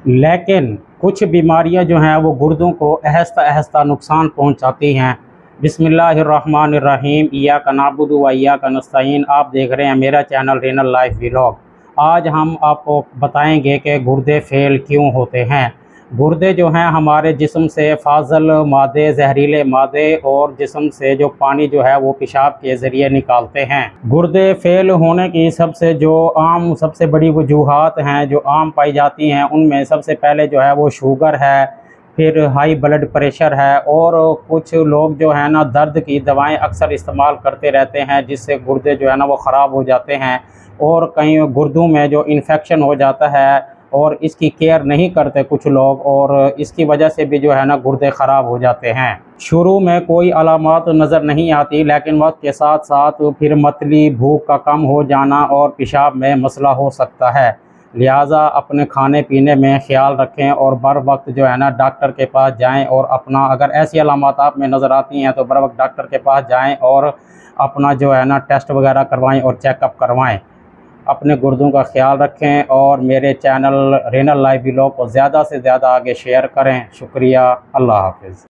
لیکن کچھ بیماریاں جو ہیں وہ گردوں کو آہستہ آہستہ نقصان پہنچاتی ہیں۔ بسم اللہ الرحمن الرحیم، ایاک نعبد و ایاک نستعین۔ آپ دیکھ رہے ہیں میرا چینل رینل لائف ولاگ۔ آج ہم آپ کو بتائیں گے کہ گردے فیل کیوں ہوتے ہیں۔ گردے جو ہیں ہمارے جسم سے فاضل مادے، زہریلے مادے اور جسم سے جو پانی جو ہے وہ پیشاب کے ذریعے نکالتے ہیں۔ گردے فیل ہونے کی سب سے بڑی وجوہات ہیں جو عام پائی جاتی ہیں، ان میں سب سے پہلے جو ہے وہ شوگر ہے، پھر ہائی بلڈ پریشر ہے، اور کچھ لوگ جو ہیں نا درد کی دوائیں اکثر استعمال کرتے رہتے ہیں، جس سے گردے جو ہے نا وہ خراب ہو جاتے ہیں، اور کئی گردوں میں جو انفیکشن ہو جاتا ہے اور اس کی کیئر نہیں کرتے کچھ لوگ، اور اس کی وجہ سے بھی جو ہے نا گردے خراب ہو جاتے ہیں۔ شروع میں کوئی علامات نظر نہیں آتی، لیکن وقت کے ساتھ ساتھ پھر متلی، بھوک کا کم ہو جانا اور پیشاب میں مسئلہ ہو سکتا ہے۔ لہٰذا اپنے کھانے پینے میں خیال رکھیں اور بر وقت جو ہے نا ڈاکٹر کے پاس جائیں، اور اگر ایسی علامات آپ میں نظر آتی ہیں تو بر وقت ڈاکٹر کے پاس جائیں اور اپنا جو ہے نا ٹیسٹ وغیرہ کروائیں اور چیک اپ کروائیں۔ اپنے گردوں کا خیال رکھیں اور میرے چینل رینل لائف ولاگ کو زیادہ سے زیادہ آگے شیئر کریں۔ شکریہ، اللہ حافظ۔